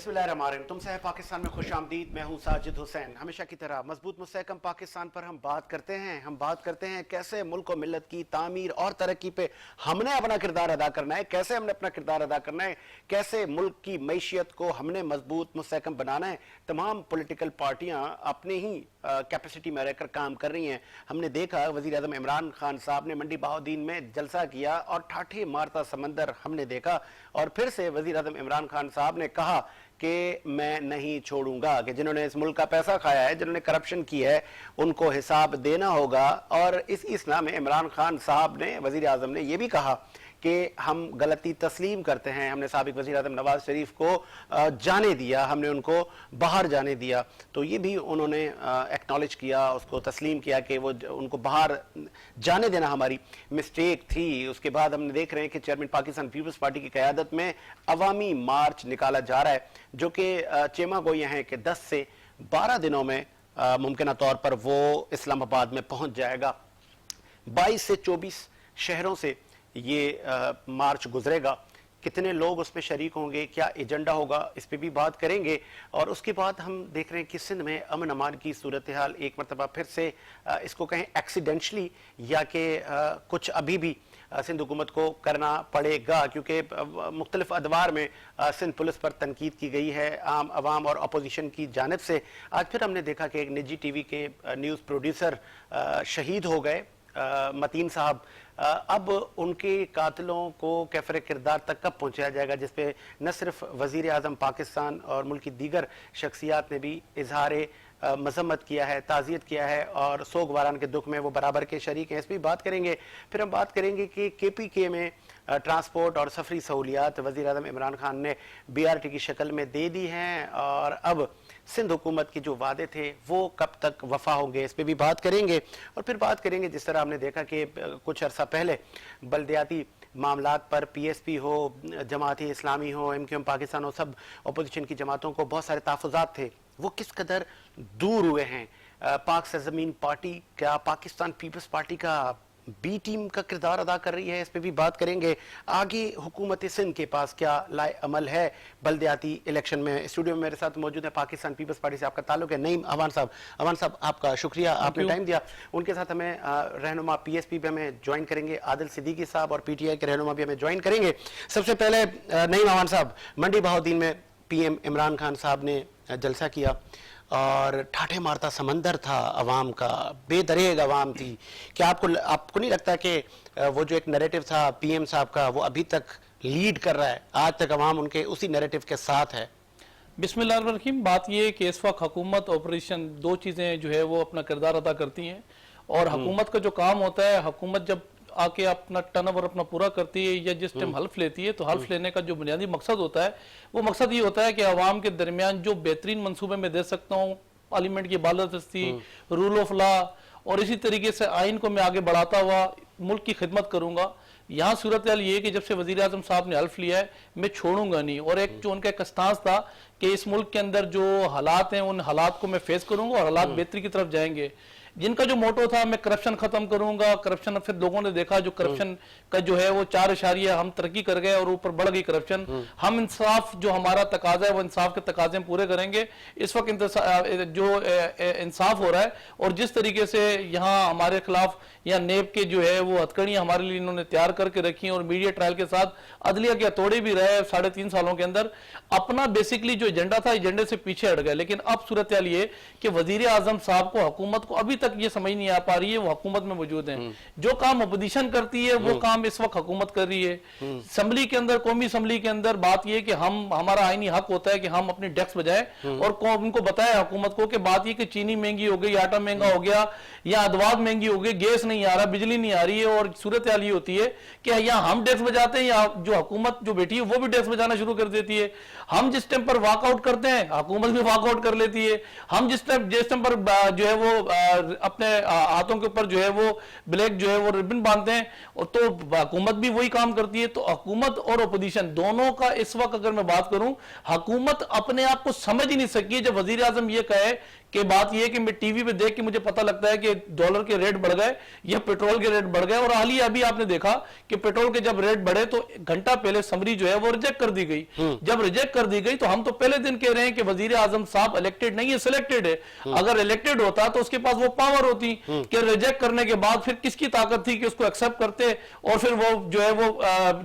बिस्मिल्लाहिर्रहमानिर्रहीम। तुमसे है पाकिस्तान में खुश आमदीद। मैं हूँ साजिद हुसैन। हमेशा की तरह मजबूत मुस्तहकम पाकिस्तान पर हम बात करते हैं कैसे मुल्क और मिल्लत की तामीर और तरक्की पे हमने अपना किरदार अदा करना है, कैसे हमने अपना किरदार अदा करना है, कैसे मुल्क की मैशियत को हमने मजबूत मुस्तहकम बनाना है। तमाम पॉलिटिकल पार्टियां अपने ही कैपेसिटी में रहकर काम कर रही हैं। हमने देखा वजीर आज़म इमरान खान साहब ने मंडी बहाउद्दीन में जलसा किया और ठाठे मारता समंदर हमने देखा, और फिर से वजीर आज़म इमरान खान साहब ने कहा कि मैं नहीं छोड़ूंगा, कि जिन्होंने इस मुल्क का पैसा खाया है, जिन्होंने करप्शन की है, उनको हिसाब देना होगा। और इस इसना में इमरान खान साहब ने, वजीर आज़म ने यह भी कहा कि हम गलती तस्लीम करते हैं, हमने साबिक वज़ीर आज़म नवाज शरीफ को जाने दिया, हमने उनको बाहर जाने दिया। तो ये भी उन्होंने एक्नॉलेज किया, उसको तस्लीम किया कि वो उनको बाहर जाने देना हमारी मिस्टेक थी। उसके बाद हमने देख रहे हैं कि चेयरमैन पाकिस्तान पीपल्स पार्टी की क़यादत में अवामी मार्च निकाला जा रहा है, जो कि चेमा गोया है कि 10 से 12 दिनों में मुमकिन तौर पर वो इस्लामाबाद में पहुँच जाएगा। 22 से 24 शहरों से ये मार्च गुजरेगा। कितने लोग उसमें शरीक होंगे, क्या एजेंडा होगा, इस पे भी बात करेंगे। और उसके बाद हम देख रहे हैं कि सिंध में अमन अमान की सूरत हाल एक मरतबा फिर से इसको कहें एक्सीडेंटली या कि कुछ अभी भी सिंध हुकूमत को करना पड़ेगा, क्योंकि मुख्तलिफ अदवार में सिंध पुलिस पर तनकीद की गई है आम अवाम और अपोजिशन की जानिब से। आज फिर हमने देखा कि एक निजी टीवी के न्यूज़ प्रोड्यूसर शहीद हो गए, मतीन साहब। अब उनके कातिलों को कैफर किरदार तक कब पहुंचाया जाएगा, जिसपे न सिर्फ वज़ीर आज़म पाकिस्तान और मुल्क की दीगर शख्सियात ने भी इजहार मजम्मत किया है, ताज़ियत किया है और सोगवारान के दुख में वो बराबर के शरीक हैं। इस पर बात करेंगे। फिर हम बात करेंगे कि KPK में ट्रांसपोर्ट और सफरी सहूलियात वज़ीर आज़म इमरान खान ने BRT की शक्ल में दे दी हैं, और अब सिंध हुकूमत के जो वादे थे वो कब तक वफा होंगे, इस पर भी बात करेंगे। और फिर बात करेंगे, जिस तरह हमने देखा कि कुछ अरसा पहले बल्दियाती मामलात पर PSP हो, जमाती इस्लामी हो, MQM पाकिस्तान हो, सब अपोजिशन की जमातों को बहुत सारे तहफ़्फ़ुज़ात थे, वो किस कदर दूर हुए हैं। पाक सरज़मीन पार्टी क्या पाकिस्तान पीपल्स पार्टी का B टीम का किरदार अदा कर रही है, इस पर भी बात करेंगे। आगे हुकूमत सिंध के पास क्या लाए अमल है बल्दियाती इलेक्शन में। स्टूडियो में मेरे साथ मौजूद है पाकिस्तान पीपल्स पार्टी से आपका ताल्लुक है नईम अवान साहब। अवान साहब, आपका शुक्रिया, आपने टाइम दिया। उनके साथ हमें रहनुमा PSP भी हमें ज्वाइन करेंगे आदिल सिद्दीकी साहब, और PTI के रहनुमा भी हमें ज्वाइन करेंगे। सबसे पहले नईम अवान साहब, मंडी बहाउद्दीन में PM इमरान खान साहब ने जलसा किया और ठाठे मारता समंदर था अवाम का, बेदरेग अवाम थी। क्या आपको नहीं लगता कि वो जो एक नैरेटिव था PM साहब का, वो अभी तक लीड कर रहा है, आज तक अवाम उनके उसी नैरेटिव के साथ है? बिस्मिल्लाहिर्रहमानिर्रहीम। बात ये है कि इस वक्त हुकूमत ऑपरेशन दो चीज़ें जो है वो अपना किरदार अदा करती हैं, और हुकूमत का जो काम होता है, हुकूमत जब आके अपना टर्नओवर अपना पूरा करती है या जिस टाइम हल्फ लेती है, तो हल्फ लेने का जो बुनियादी मकसद होता है वो मकसद ये होता है कि अवाम के दरमियान जो बेहतरीन मंसूबे में दे सकता हूँ, पार्लियामेंट की बालादस्ती, रूल ऑफ लॉ, और इसी तरीके से आइन को मैं आगे बढ़ाता हुआ मुल्क की खिदमत करूँगा। यहाँ सूरत हाल ये है कि जब से वज़ीर आज़म साहब ने हल्फ लिया है, मैं छोड़ूंगा नहीं, और एक जो उनका एक स्टांस था कि इस मुल्क के अंदर जो हालात हैं उन हालात को मैं फेस करूँगा और हालात बेहतरी की तरफ जाएंगे। जिनका जो मोटो था मैं करप्शन खत्म करूंगा, करप्शन, फिर लोगों ने देखा जो करप्शन का जो है वो 4 इशारिया हम तरक्की कर गए और ऊपर बढ़ गई करप्शन। हम इंसाफ, जो हमारा तकाजा है वो इंसाफ के तकाजे हम पूरे करेंगे। इस वक्त जो इंसाफ हो रहा है और जिस तरीके से यहाँ हमारे खिलाफ या नेब के जो है वो हथकड़ियाँ हमारे लिए इन्होंने तैयार करके रखी और मीडिया ट्रायल के साथ अदलिया के हथौड़े भी रहे 3.5 सालों के अंदर, अपना बेसिकली जो एजेंडा था एजेंडे से पीछे हट गए। लेकिन अब सूरत हाल ये कि वजीर आजम साहब को, हुकूमत को अभी तक ये समझ नहीं आ पा रही है, वो हुकूमत में मौजूद हैं। जो काम अपोजिशन करती है वो काम इस वक्त हुकूमत कर रही है। असम्बली के अंदर, कौमी असम्बली के अंदर बात ये कि हमारा आईनी हक होता है कि हम अपनी डेस्क बजाएं और उनको बताया हुकूमत को कि बात ये कि चीनी महंगी हो गई, आटा महंगा हो गया, या अदवात महंगी हो गई, गैस नहीं आ रहा, बिजली नहीं आ रही है, और सूरत हाल ये होती है कि या हम डेस्क बजाते हैं या जो हुकूमत जो बैठी है वो भी डेस्क बजाना शुरू कर देती है। हम जिस टाइम पर वॉकआउट करते हैं हुकूमत भी वॉकआउट कर लेती है। हम जिस टाइम पर जो है वो अपने हाथों के ऊपर जो है वो ब्लैक जो है वो रिबन बांधते हैं, और तो हुकूमत भी वही काम करती है। तो हुकूमत और अपोजिशन दोनों का इस वक्त अगर मैं बात करूं, हुकूमत अपने आप को समझ ही नहीं सकी जब वजीर आजम ये कहे कि बात यह है कि मैं टीवी पे देख के मुझे पता लगता है कि डॉलर के रेट बढ़ गए या पेट्रोल के रेट बढ़ गए। और हाल ही अभी आपने देखा कि पेट्रोल के जब रेट बढ़े तो घंटा पहले समरी जो है वो रिजेक्ट कर दी गई। जब रिजेक्ट कर दी गई तो हम तो पहले दिन कह रहे हैं कि वजीर आजम साहब इलेक्टेड नहीं है, सिलेक्टेड है। अगर इलेक्टेड होता तो उसके पास वो पावर होती कि रिजेक्ट करने के बाद फिर किसकी ताकत थी कि उसको एक्सेप्ट करते और फिर वो जो है वो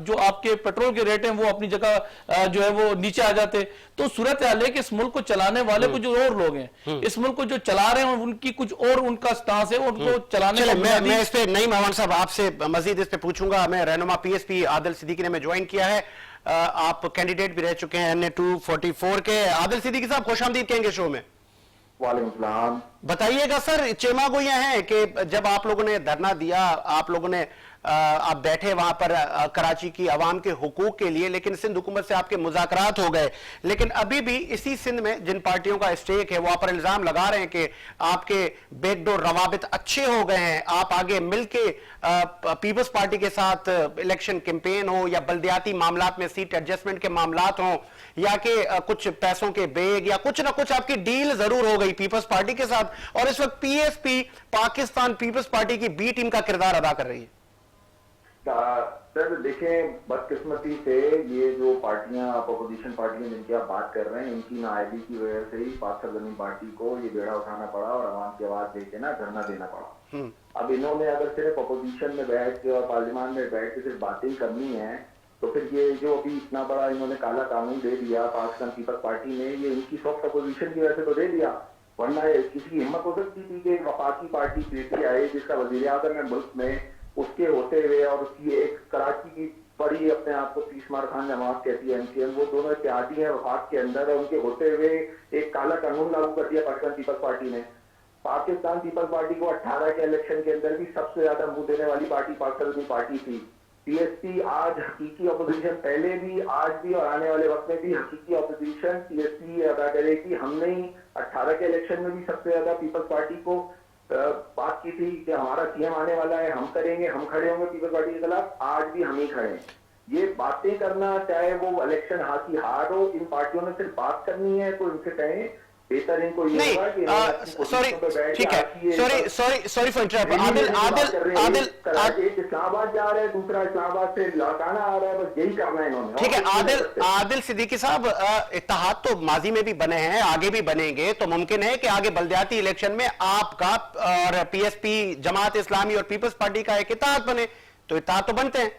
जो आपके पेट्रोल के रेट हैं वो अपनी जगह जो है वो नीचे आ जाते। तो सूरत हाल है कि इस मुल्क को चलाने वाले कुछ और लोग हैं, इस मुल्क को जो चला रहे हैं उनकी कुछ और उनका स्टांस है, उनको चलाने का मैं इस पे नईम अवान साहब आपसे मजीद इस पे पूछूंगा। मैं रहनुमा पीएसपी आदिल सिद्दीकी ने मैं ज्वाइन किया है, आप कैंडिडेट भी रह चुके हैं NA 244 के। आदिल सिद्दीकी साहब खुशामदीद कहेंगे शो में। वालेकुम सलाम। बताइएगा सर, चेमा गोइयां हैं कि जब आप लोगों ने धरना दिया, आप लोगों ने आप बैठे वहां पर कराची की आवाम के हुकूक के लिए, लेकिन सिंध हुकूमत से आपके मुज़ाकरात हो गए, लेकिन अभी भी इसी सिंध में जिन पार्टियों का स्टेक है वो आप पर इल्जाम लगा रहे हैं कि आपके बैकडोर रवाबित अच्छे हो गए हैं, आप आगे मिलके पीपल्स पार्टी के साथ इलेक्शन कैंपेन हो या बल्दियाती मामलात में सीट एडजस्टमेंट के मामलात हो या कि कुछ पैसों के बैग या कुछ ना कुछ आपकी डील जरूर हो गई पीपल्स पार्टी के साथ, और इस वक्त पीएसपी पाकिस्तान पीपल्स पार्टी की बी टीम का किरदार अदा कर रही है। सर देखें, बदकिस्मती से ये जो पार्टियां अपोजिशन पार्टियां जिनकी आप बात कर रहे हैं, इनकी नाआहली की वजह से ही पाक सरजमीन पार्टी को ये बेड़ा उठाना पड़ा और आवाम की आवाज देके ना धरना देना पड़ा। अब इन्होंने अगर सिर्फ अपोजिशन में बैठ के और पार्लियामान में बैठ के सिर्फ बातें करनी है तो फिर ये जो अभी इतना बड़ा इन्होंने काला कानून दे दिया पाकिस्तान पीपल्स पार्टी ने, ये इनकी सॉफ्ट अपोजिशन की वजह से तो दे दिया, वरना किसी की हिम्मत हो सकती थी कि वफाकी पार्टी पीटीआई जिसका वजीर आजम है मुल्क में, उसके होते हुए और उसकी एक कराची की बड़ी अपने आप को तीसमार खान जमात कहती है MCM, वो दोनों इत्तेहादी हैं वफाक के अंदर, उनके होते हुए एक काला कानून लागू कर दिया पाकिस्तान पीपल्स पार्टी ने। पाकिस्तान पीपल्स पार्टी को 18 के इलेक्शन के अंदर भी सबसे ज्यादा मुंह देने वाली पार्टी पाकिस्तान पार्टी थी। पीएसपी आज हकीकी अपोजिशन, पहले भी आज भी और आने वाले वक्त में भी हकीकी अपोजिशन पीएसपी अदा करेगी। हमने ही 18 के इलेक्शन में भी सबसे ज्यादा पीपल्स पार्टी को बात की थी कि हमारा सीएम आने वाला है, हम करेंगे, हम खड़े होंगे पीपल्स पार्टी के खिलाफ, आज भी हम ही खड़े हैं। ये बातें करना, चाहे वो इलेक्शन हार हो, इन पार्टियों ने सिर्फ बात करनी है तो इनसे कहें बेहतर इनको ये होगा कि सॉरी ठीक है, सॉरी फॉर इंटरप्ट। आदिल एक इस्लामाबाद जा रहे हैं, दूसरा इस्लामाबाद से लौटाना आ रहा है, बस यही करना है इन्होंने। ठीक है आदिल सिद्दीकी साहब, इत्तेहाद तो माजी में भी बने हैं, आगे भी बनेंगे, तो मुमकिन है कि आगे बल्दियाती इलेक्शन में आपका और पीएसपी जमात इस्लामी और पीपल्स पार्टी का एक इत्तेहाद बने, तो इत्तेहाद तो बनते हैं।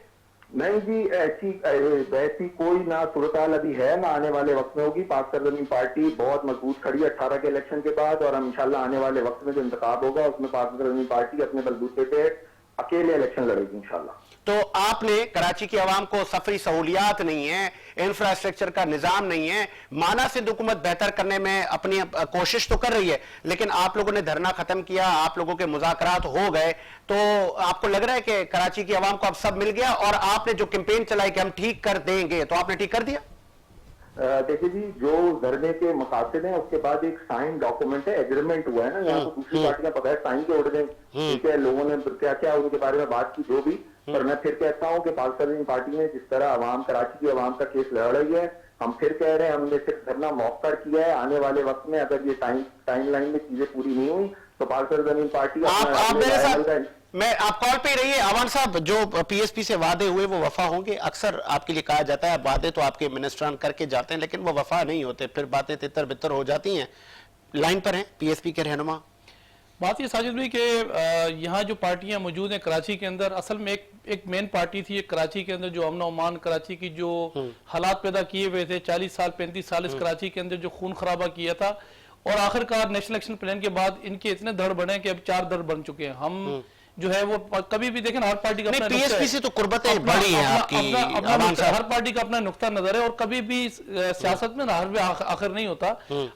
नहीं जी, ऐसी कोई ना सूरत हाल अभी है ना आने वाले वक्त में होगी। पाक सरजमीन पार्टी बहुत मजबूत खड़ी है 18 के इलेक्शन के बाद, और हम इंशाल्लाह आने वाले वक्त में जो इंतखाब होगा उसमें पाक सरजमीन पार्टी अपने बलबूते पे अकेले इलेक्शन लड़ेगी इंशाल्लाह। तो आपने कराची की आवाम को सफरी सहूलियात नहीं है, इंफ्रास्ट्रक्चर का निजाम नहीं है, माना सिंध हुकूमत बेहतर करने में अपनी कोशिश तो कर रही है, लेकिन आप लोगों ने धरना खत्म किया, आप लोगों के मुज़ाकरात हो गए, तो आपको लग रहा है कि कराची की आवाम को अब सब मिल गया और आपने जो कैंपेन चलाई कि हम ठीक कर देंगे, तो आपने ठीक कर दिया? देखिए जी, जो धरने के मकासद हैं उसके बाद एक साइन डॉक्यूमेंट है, एग्रीमेंट हुआ है ना, यहाँ तो दूसरी पार्टियां बगैर साइन के उड़ गई। ठीक है, लोगों ने क्या क्या उनके बारे में बात की जो भी, पर मैं फिर कहता हूँ कि पाकिस्तान पार्टी ने जिस तरह आवाम कराची की आवाम का केस लड़ रही है, हम फिर कह रहे हैं हमने सिर्फ धरना मौका किया है। आने वाले वक्त में अगर ये टाइम लाइन में चीजें पूरी नहीं हुई तो पाकिस्तान पार्टी आप मेरे साथ, मैं आप कॉल पे रहिए। अवान साहब, जो पीएसपी से वादे हुए वो वफा होंगे? अक्सर आपके लिए कहा जाता है वादे तो आपके मिनिस्टरान करके जाते हैं लेकिन वो वफा नहीं होते, फिर बातें तितर बितर हो जाती हैं। लाइन पर हैं पीएसपी के रहनुमा। बात ये साजिद भाई कि यहाँ जो पार्टियां मौजूद हैं कराची के अंदर, असल में एक मेन पार्टी थी कराची के अंदर जो अमन अमान कराची की जो हालात पैदा किए हुए थे 40 साल 35 साल इस कराची के अंदर जो खून खराबा किया था, और आखिरकार नेशनल एक्शन प्लान के बाद इनके इतने धड़ बढ़े कि अब 4 धड़ बन चुके हैं। हम जो है वो कभी भी देखें हर पार्टी का अपना पीएसपी से तो कुर्बतें बड़ी हैं आपकी, हर पार्टी का अपना नुक्ता नजर है, और कभी भी सियासत में हर आखिर नहीं होता।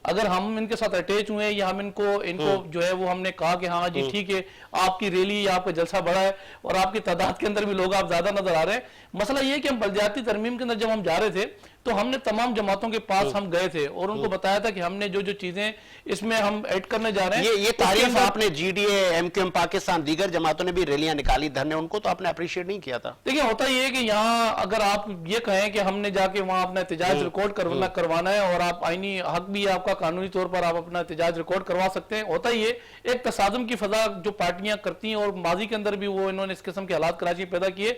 अगर हम इनके साथ अटैच हुए या हम इनको जो है वो हमने कहा कि हाँ जी ठीक है आपकी रैली या आपका जलसा बड़ा है और आपकी तादाद के अंदर भी लोग आप ज्यादा नजर आ रहे हैं। मसला ये है कि हम बल्दियाती तरमीम के अंदर जब हम जा रहे थे तो हमने तमाम जमातों के पास हम गए थे और उनको बताया था कि हमने जो जो चीजें इसमें हम ऐड करने जा रहे हैं। ये तारीफ आपने जीडीए, एमक्यूएम पाकिस्तान, दीगर जमातों ने भी रैलियां निकाली, धरने, उनको तो आपने अप्रिशिएट नहीं किया था। देखिए होता ये है कि यहाँ अगर आप ये कहें कि हमने जाके वहां अपना एहतजाज रिकॉर्ड करवाना है और आप आईनी हक भी है आपका, कानूनी तौर पर आप अपना एहतजाज रिकॉर्ड करवा सकते हैं। होता ये एक तसादुम की फजा जो पार्टियां करती हैं और माजी के अंदर भी वो इन्होंने इस किस्म के हालात कराची में पैदा किए।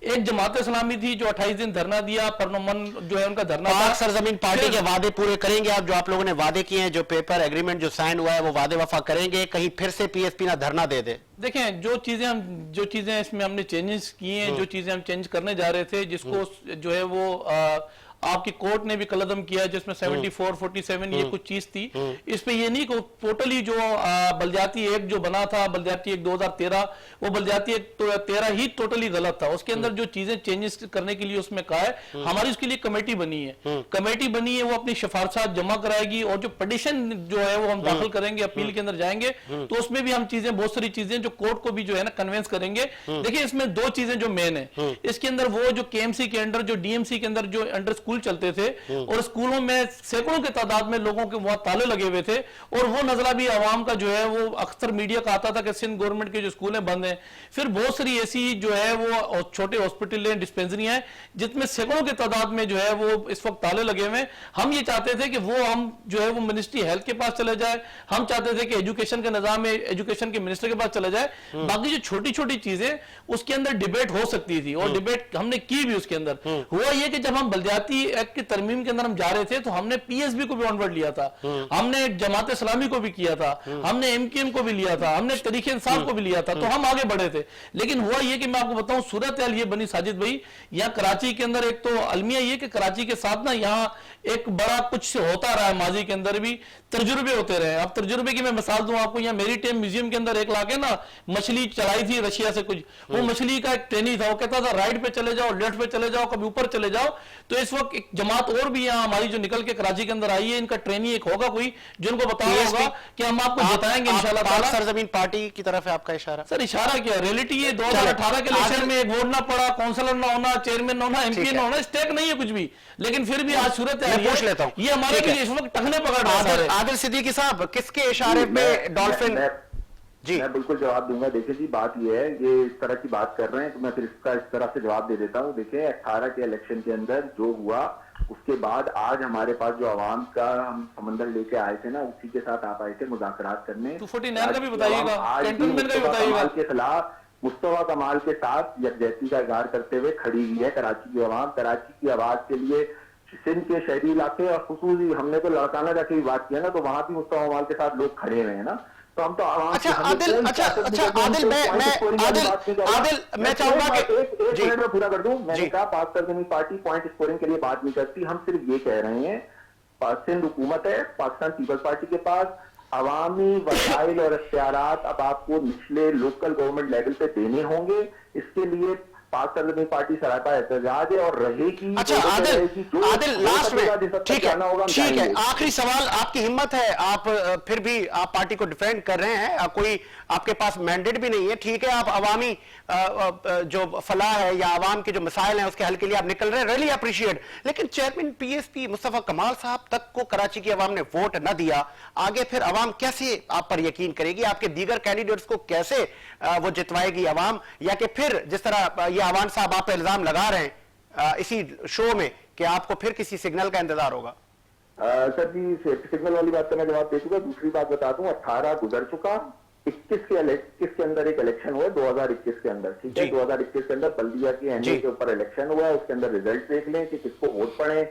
एक जमात इस्लामी थी जो 28 दिन धरना दिया, परनमन जो है उनका धरना था। पाक सरजमीन पार्टी के वादे पूरे करेंगे आप, जो आप लोगों ने वादे किए हैं, जो पेपर एग्रीमेंट जो साइन हुआ है वो वादे वफा करेंगे, कहीं फिर से पीएसपी ना धरना दे दे? देखें जो चीजें इसमें हमने चेंजेस किए हैं, जो चीजें हम चेंज करने जा रहे थे, जिसको जो है वो आपकी कोर्ट ने भी कलदम किया जिसमें 74, 47 ये कुछ चीज थी। इस पे ये नहीं कि टोटली जो बलदियाती एक्ट जो बना था, बलदियाती एक्ट 2013, वो बलदियाती एक्ट 13 ही टोटली गलत था। उसके अंदर जो चीजें चेंजेस करने के लिए उसमें कहा है, हमारी उसके लिए कमेटी बनी है। कमेटी बनी है, वो अपनी सिफारिशात जमा कराएगी और जो पिटीशन जो है वो हम दाखिल करेंगे, अपील के अंदर जाएंगे, तो उसमें भी हम चीजें, बहुत सारी चीजें जो कोर्ट को भी जो है ना कन्विंस करेंगे। देखिए इसमें दो चीजें जो मेन है, इसके अंदर वो जो केएमसी के अंडर, जो डीएमसी के अंदर जो अंडर स्कूल चलते थे और स्कूलों में सैकड़ों के तादाद में लोगों के वहां ताले लगे हुए थे और वो नजरा भी आवाम का जो है वो अक्सर मीडिया का आता था कि सिंध गवर्नमेंट के जो स्कूलें बंद हैं। फिर बहुत सारी ऐसी जो है वो छोटे हॉस्पिटल हैं, डिस्पेंसरी हैं, जिसमें सैकड़ों के तादाद में जो है वो इस वक्त ताले लगे हुए हैं। हम ये चाहते थे कि वो हम जो है वो मिनिस्ट्री हेल्थ के पास चले जाए, हम चाहते थे कि एजुकेशन का निजाम है, एजुकेशन के मिनिस्टर के पास चले जाए। बाकी जो छोटी छोटी चीजें उसके अंदर डिबेट हो सकती थी और डिबेट हमने की भी। उसके अंदर हुआ ये कि जब हम बलदियाती एक्ट की तरमीम के अंदर हम जा रहे थे तो हमने पीएसबी को भी ऑनवर्ड लिया था, हमने जमात इस्लामी को भी किया था, हमने एमकेएम को भी लिया था, हमने तरीके इंसाफ को भी लिया था, तो हम आगे बढ़े थे। लेकिन हुआ ये कि मैं आपको बताऊं सूरत हाल ये बनी साजिद भाई, यहाँ कराची के अंदर एक तो अलमिया ये कि कराची के साथ ना यहाँ एक बड़ा कुछ होता रहा है, माजी के अंदर भी तजुर्बे होते रहे। अब तजुर्बे की मैं मिसाल दूं आपको, यहाँ मेरीटाइम म्यूजियम के अंदर एक लाके ना मछली चलाई थी रशिया से कुछ, वो मछली का एक ट्रेनी था, वो कहता था राइट पे चले जाओ, लेफ्ट पे चले जाओ, कभी ऊपर चले जाओ। तो इस वक्त एक जमात और भी यहाँ हमारी जो निकल के कराची के अंदर आई है, इनका ट्रेनी एक होगा कोई जिनको बताया होगा कि हम आपको बताएंगे इंशाल्लाह ताला। सरजमीन पार्टी की तरफ है आपका इशारा? सर इशारा क्या, रियलिटी ये 2018 के इलेक्शन में एक वोट ना पड़ा, काउंसलर ना होना, चेयरमैन ना होना, एमपी ना होना, स्टेक नहीं है कुछ भी, लेकिन फिर भी आज सूरत पूछ लेता हूं, ये हमारे लिए इस वक्त टखने पकड़ रहे हैं। आदिल सिद्दीकी साहब, किसके इशारे पे डॉल्फिन? जी मैं बिल्कुल जवाब दूंगा। देखिए जी बात ये है, ये इस तरह की बात कर रहे हैं तो मैं फिर इसका इस तरह से जवाब दे देता हूँ। देखिए 18 के इलेक्शन के अंदर जो हुआ उसके बाद आज हमारे पास जो आवाम का हम समंदर लेके आए थे ना, उसी के साथ आप आए थे मुज़ाकरात करने। 249 का भी बताइएगा, कैंटोनमेंट का भी बताइएगा। के खिलाफ मुस्तफा कमाल के साथ यकजहती का इजहार करते हुए खड़ी हुई है कराची की आवाम। कराची की आवाज के लिए सिंध के शहरी इलाके और खुसूसी हमने तो लड़काना जाके भी बात किया ना, तो वहां भी मुस्तफा कमाल के साथ लोग खड़े हुए हैं ना। तो हम तो आदिल मैं चाहूंगा कि एक मिनट में पूरा कर दूं। मैंने कहा पाक सरजमीन पार्टी पॉइंट स्कोरिंग के लिए बात नहीं करती, हम सिर्फ ये कह रहे हैं सिंध हुकूमत है, पाकिस्तान पीपल्स पार्टी के पास अवामी वसाइल और इख्तियारात अब आपको निचले लोकल गवर्नमेंट लेवल पे देने होंगे। इसके लिए पाक सरजमीन पार्टी सरापा एहतजाज है और रहेगी। अच्छा आदिल लास्ट में, ठीक है, आखिरी सवाल, आपकी हिम्मत है, आप फिर भी आप पार्टी को डिफेंड कर रहे हैं, कोई आपके पास मैंडेट भी नहीं है, ठीक है, आप अवामी जो फलाह है या अवाम के जो मसाइल हैं उसके हल के लिए आप निकल रहे हैं, रियली अप्रिशिएट। लेकिन चेयरमैन पीएसपी मुस्तफा कमाल साहब तक को कराची की अवाम ने वोट न दिया, आगे फिर अवाम कैसे आप पर यकीन करेगी? आपके दीगर कैंडिडेट्स को कैसे वो जितवाएगी अवाम? या कि फिर जिस तरह ये अवान साहब आप पे इल्जाम लगा रहे हैं इसी शो में कि आपको फिर किसी सिग्नल का इंतजार होगा? सर जी सिग्नल वाली बात का मैं जवाब दे चुका। दूसरी बात बता दूं, 18 गुजर चुका, 21 के अंदर एक इलेक्शन हुआ, 2021 के अंदर, ठीक है, 2021 के अंदर बल्दिया की एनडीए के ऊपर इलेक्शन हुआ है। उसके अंदर रिजल्ट देख लें कि किसको वोट पड़े।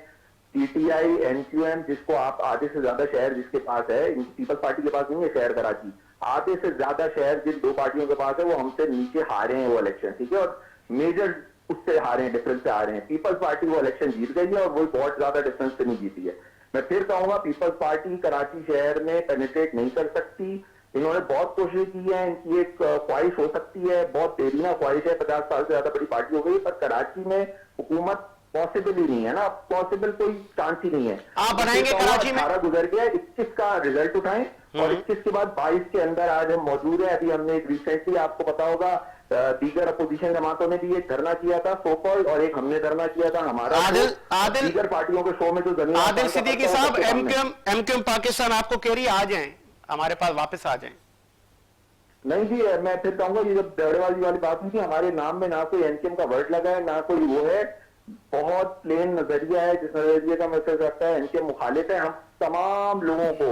पीटीआई, एनक्यूएम, जिसको आप आधे से ज्यादा शहर जिसके पास है, पीपल्स पार्टी के पास नहीं है शहर कराची, आधे से ज्यादा शहर जिन दो पार्टियों के पास है वो हमसे नीचे हारे हैं वो इलेक्शन, ठीक है, और मेजर उससे हारे हैं, डिफरेंस से हारे हैं। पीपल्स पार्टी वो इलेक्शन जीत गई है और वो बहुत ज्यादा डिफरेंस से नहीं जीती है। मैं फिर कहूंगा पीपल्स पार्टी कराची शहर में पेनिट्रेट नहीं कर सकती। इन्होंने बहुत कोशिश की है, इनकी एक ख्वाहिश हो सकती है, बहुत देरीना ख्वाहिश है, 50 साल से ज्यादा बड़ी पार्टी हो गई, पर कराची में हुकूमत पॉसिबल ही नहीं है ना, पॉसिबल कोई चांस ही नहीं है। आप बनाएंगे कराची में? 18 गुजर गया, 21 का रिजल्ट उठाएं और 21 के बाद 22 के अंदर आज हम मौजूद हैं। अभी हमने एक रिसेंटली आपको पता होगा दीगर अपोजिशन जमातों ने भी एक धरना किया था सोकॉल्ड, और एक हमने धरना किया था हमारा। आदिल दीगर पार्टियों के शो में जो जमीन आदिल सिद्दीकी साहब, एमक्यूएम पाकिस्तान आपको कह रही है आ जाएं, हमारे पास वापस आ जाएं। नहीं जी, मैं फिर कहूंगा ये जब दौड़ेबाजी वाली बात नहीं थी, हमारे नाम में ना कोई एनकेएम का वर्ड लगा है, ना कोई वो है, बहुत प्लेन नजरिया है, जिस नजरिए का मैसेज रखता है एनकेएम मुखालिफ है। हम तमाम लोगों को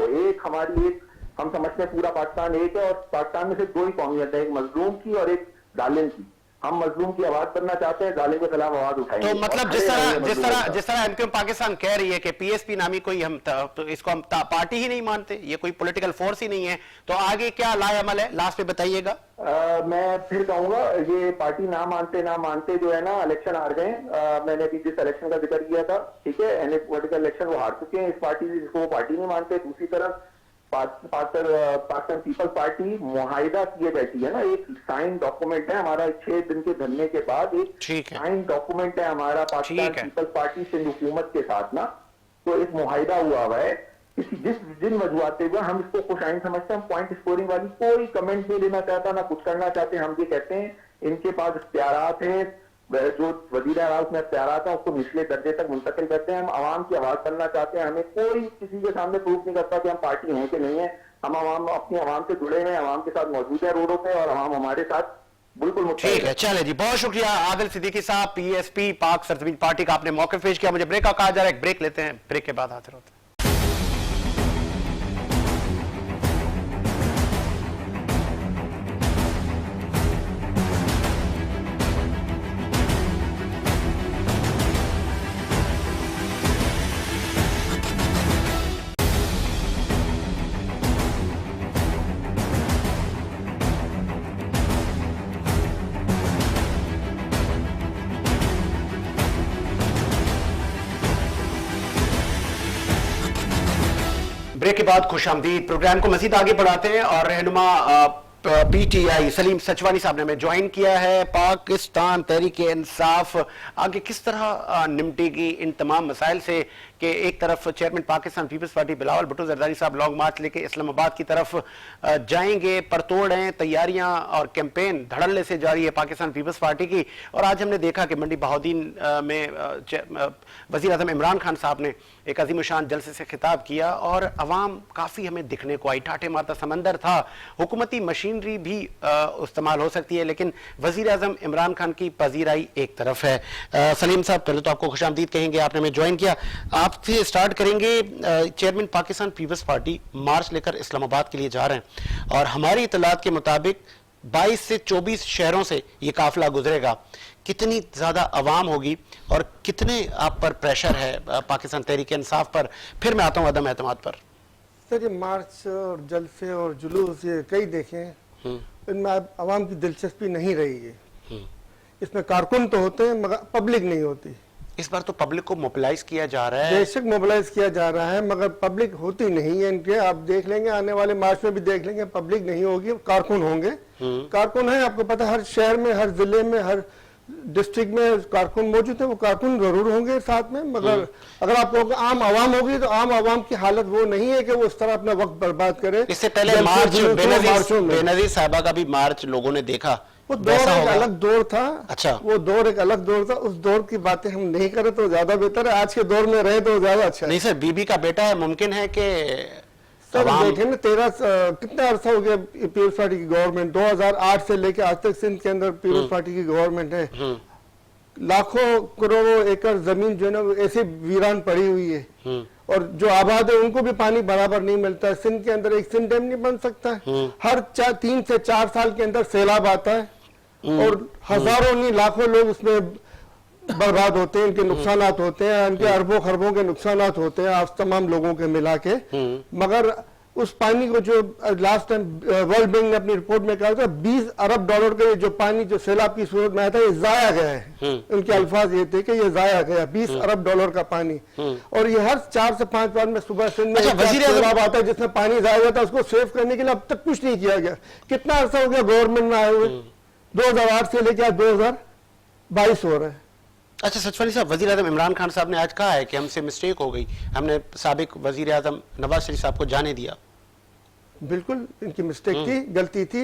हम समझते हैं पूरा पाकिस्तान एक है, और पाकिस्तान में सिर्फ दो ही कौमियत है, एक मजलूम की और एक जालिम की। हम मजलूम की आवाज करना चाहते हैं, जालिम के खिलाफ आवाज उठाएंगे। तो मतलब जिस तरह एमक्यूएम पाकिस्तान कह रही है कि पीएसपी नामी कोई तो इसको हम पार्टी ही नहीं मानते, ये कोई पॉलिटिकल फोर्स ही नहीं है, तो आगे क्या लाएअमल है, लास्ट में बताइएगा। मैं फिर कहूंगा ये पार्टी ना मानते जो है ना, इलेक्शन हार गए। मैंने अभी जिस इलेक्शन का जिक्र किया था, ठीक है, एनी पॉलिटिकल इलेक्शन वो हार चुके हैं इस पार्टी से, जिसको वो पार्टी नहीं मानते। दूसरी तरफ पाकिस्तान पीपल्स पार्टी मुआहिदा किए बैठी है ना, एक साइन डॉक्यूमेंट है हमारा 6 दिन के धरने के बाद, एक साइन डॉक्यूमेंट है हमारा पाकिस्तान पीपल्स पार्टी से हुकूमत के साथ ना, तो एक मुआहिदा हुआ है। जिन वजूहते हुए हम इसको खुशाइन समझते हैं, हम पॉइंट स्कोरिंग वाली कोई कमेंट नहीं लेना चाहता, ना कुछ करना चाहते। हम ये कहते हैं इनके पास इख्तियारात हैं, जो वजीर आवाज में इख्तियारात हैं उसको निचले दर्जे तक मुंतकिल करते हैं। हम आवाम की आवाज करना चाहते हैं, हमें कोई किसी के सामने प्रूफ नहीं करता कि हम पार्टी हैं कि नहीं है। हम अपनी आवाम से जुड़े हैं, आवाम के साथ मौजूद है रोडों पे, और आवाम हमारे साथ बिल्कुल ठीक है। चले जी, बहुत शुक्रिया आदिल सिद्दीकी साहब, पीएसपी पाक सरजमीन पार्टी का आपने मौके पेश किया। मुझे ब्रेक का कहा जा रहा है, एक ब्रेक लेते हैं, ब्रेक के बाद हाजिर होते हैं। ब्रेक के बाद खुशामदीद। प्रोग्राम को मजीद आगे बढ़ाते हैं और रहनुमा पीटीआई सलीम सचवानी साहब ने हमें ज्वाइन किया है। पाकिस्तान तहरीक इंसाफ आगे किस तरह निमटेगी इन तमाम मसाइल से कि एक तरफ चेयरमैन पाकिस्तान पीपल्स पार्टी बिलावल भुट्टो जरदारी साहब लॉन्ग मार्च लेके इस्लामाबाद की तरफ जाएंगे, परतोड़ हैं, तैयारियां और कैंपेन धड़ल्ले से जारी है पाकिस्तान पीपल्स पार्टी की। और आज हमने देखा कि मंडी बहाउद्दीन में वज़ीर आज़म इमरान खान साहब ने एक अजीम शान जलसे से खिताब किया और अवाम काफ़ी हमें दिखने को आई, ठाठे मारता समंदर था। हुकूमती मशीनरी भी इस्तेमाल हो सकती है, लेकिन वज़ीर आज़म इमरान खान की पजीराई एक तरफ है। सलीम साहब, पहले तो आपको खुशामदीद कहेंगे, आपने हमें ज्वाइन किया। आपसे स्टार्ट करेंगे। चेयरमैन पाकिस्तान पीपल्स पार्टी मार्च लेकर इस्लामाबाद के लिए जा रहे हैं और हमारी इतलात के मुताबिक 22 से 24 शहरों से ये काफिला गुजरेगा। कितनी ज्यादा आवाम होगी और कितने आप पर प्रेशर है पाकिस्तान तहरीक इंसाफ पर? फिर मैं आता हूँ अदम एतमाद पर। सर, ये मार्च और जलसे और जुलूस ये कई देखें, इनमें आवाम की दिलचस्पी नहीं रही है। इसमें कारकुन तो होते हैं मगर पब्लिक नहीं होती। इस बार तो पब्लिक को मोबिलाइज किया जा रहा है, बेशक मोबिलाइज किया जा रहा है, मगर पब्लिक होती नहीं है इनके। आप देख लेंगे, आने वाले मार्च में भी देख लेंगे, पब्लिक नहीं होगी, कारकुन होंगे। कारकुन है, आपको पता है, हर शहर में, हर जिले में, हर डिस्ट्रिक्ट में कारकुन मौजूद है। वो कारकुन जरूर होंगे साथ में, मगर अगर आप लोग आम आवाम होगी तो आम आवाम की हालत वो नहीं है कि वो इस तरह अपना वक्त बर्बाद करे। इससे पहले मार्च बेनजीर साहबा का भी मार्च लोगों ने देखा, वो दौर एक अलग दौर था। अच्छा, वो दौर एक अलग दौर था। उस दौर की बातें हम नहीं करें तो ज्यादा बेहतर है। आज के दौर में रहे तो ज्यादा अच्छा है। नहीं सर, बीबी का बेटा है, मुमकिन है कि सर देखें ना, कितना अरसा हो गया पीपल्स पार्टी की गवर्नमेंट, 2008 से लेकर आज तक सिंध के अंदर पीपल्स पार्टी की गवर्नमेंट है। लाखों करोड़ों एकड़ जमीन जो है ना ऐसे वीरान पड़ी हुई है, और जो आबाद है उनको भी पानी बराबर नहीं मिलता है। सिंध के अंदर एक सिंध डैम नहीं बन सकता है। हर 3 से 4 साल के अंदर सैलाब आता है और हजारों नहीं लाखों लोग उसमें बर्बाद होते हैं, इनके नुकसानात होते हैं, इनके अरबों खरबों के नुकसानात होते हैं आप तमाम लोगों के मिला के। मगर उस पानी को जो लास्ट टाइम वर्ल्ड बैंक ने अपनी रिपोर्ट में कहा था, $20 अरब का जो पानी जो सैलाब की सूरत में आया था, ये जाया गया है। उनके अल्फाज ये थे कि ये जाया गया, $20 अरब का पानी। और ये हर 4 से 5 बार में सुबह सिंध में सैलाब आता है जिसमें पानी जाया जाता है, उसको सेव करने के लिए अब तक कुछ नहीं किया गया। कितना अर्सा हो गया गवर्नमेंट में आए हुए, 2008 से लेकर 2022 हो रहा है। अच्छा सचवानी साहब, वज़ीर आज़म इमरान खान साहब ने आज कहा है कि हमसे मिस्टेक हो गई, हमने साबिक वज़ीर आज़म नवाज शरीफ साहब को जाने दिया। बिल्कुल इनकी मिस्टेक थी, गलती थी,